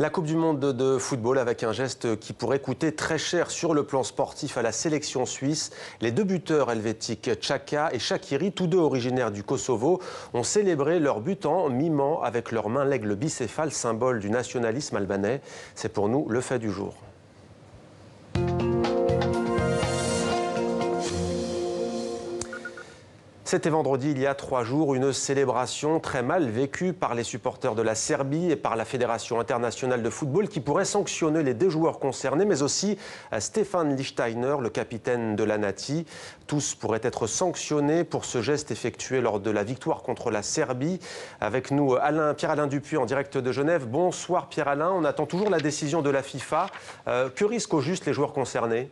La Coupe du Monde de football avec un geste qui pourrait coûter très cher sur le plan sportif à la sélection suisse. Les deux buteurs helvétiques, Xhaka et Shaqiri, tous deux originaires du Kosovo, ont célébré leur but en mimant avec leurs mains l'aigle bicéphale, symbole du nationalisme albanais. C'est pour nous le fait du jour. C'était vendredi, il y a 3 jours, une célébration très mal vécue par les supporters de la Serbie et par la Fédération internationale de football qui pourrait sanctionner les 2 joueurs concernés, mais aussi Stefan Lichtsteiner, le capitaine de la Nati. Tous pourraient être sanctionnés pour ce geste effectué lors de la victoire contre la Serbie. Avec nous, Pierre-Alain Dupuis en direct de Genève. Bonsoir Pierre-Alain, on attend toujours la décision de la FIFA. Que risquent au juste les joueurs concernés ?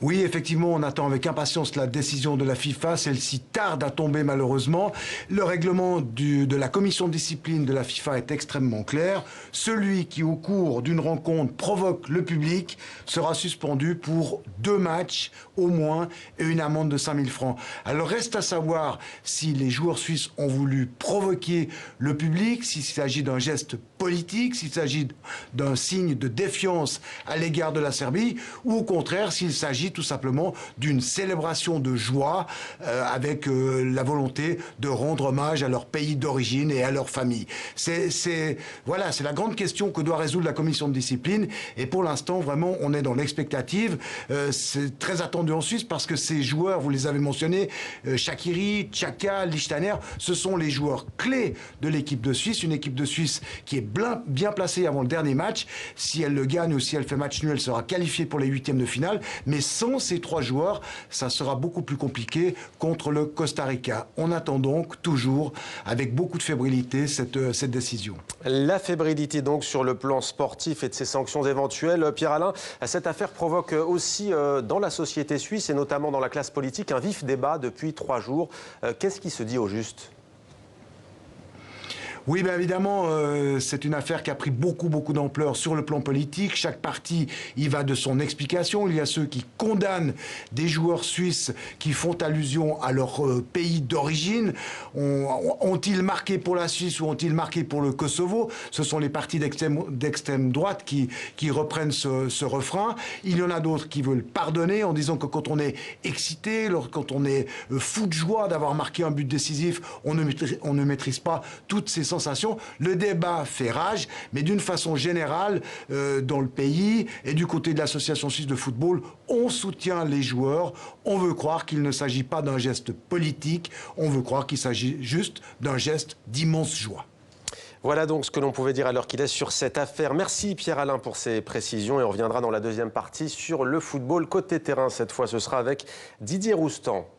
Oui, effectivement, on attend avec impatience la décision de la FIFA. Celle-ci tarde à tomber malheureusement. Le règlement de la commission de discipline de la FIFA est extrêmement clair. Celui qui, au cours d'une rencontre, provoque le public sera suspendu pour 2 matchs au moins et une amende de 5 000 francs. Alors reste à savoir si les joueurs suisses ont voulu provoquer le public, s'il s'agit d'un geste politique, s'il s'agit d'un signe de défiance à l'égard de la Serbie, ou au contraire s'il s'agit tout simplement d'une célébration de joie avec la volonté de rendre hommage à leur pays d'origine et à leur famille. Voilà, c'est la grande question que doit résoudre la commission de discipline, et pour l'instant vraiment on est dans l'expectative. C'est très attendu en Suisse parce que ces joueurs, vous les avez mentionnés, Shaqiri, Xhaka, Lichtsteiner, ce sont les joueurs clés de l'équipe de Suisse, une équipe de Suisse qui est bien placée avant le dernier match. Si elle le gagne ou si elle fait match nul, elle sera qualifiée pour les 8e de finale, mais sans ces 3 joueurs, ça sera beaucoup plus compliqué contre le Costa Rica. On attend donc toujours avec beaucoup de fébrilité cette décision. La fébrilité donc sur le plan sportif et de ces sanctions éventuelles. Pierre-Alain, cette affaire provoque aussi dans la société suisse et notamment dans la classe politique un vif débat depuis 3 jours. Qu'est-ce qui se dit au juste ? Oui, bien évidemment, c'est une affaire qui a pris beaucoup d'ampleur sur le plan politique. Chaque parti y va de son explication. Il y a ceux qui condamnent des joueurs suisses qui font allusion à leur pays d'origine. Ont-ils marqué pour la Suisse ou ont-ils marqué pour le Kosovo? Ce sont les partis d'extrême droite qui reprennent ce refrain. Il y en a d'autres qui veulent pardonner en disant que quand on est excité, quand on est fou de joie d'avoir marqué un but décisif, on ne maîtrise pas toutes ces sensations. Le débat fait rage, mais d'une façon générale, dans le pays et du côté de l'association suisse de football, on soutient les joueurs. On veut croire qu'il ne s'agit pas d'un geste politique, on veut croire qu'il s'agit juste d'un geste d'immense joie. Voilà donc ce que l'on pouvait dire à l'heure qu'il est sur cette affaire. Merci Pierre-Alain pour ces précisions et on reviendra dans la deuxième partie sur le football côté terrain. Cette fois, ce sera avec Didier Roustan.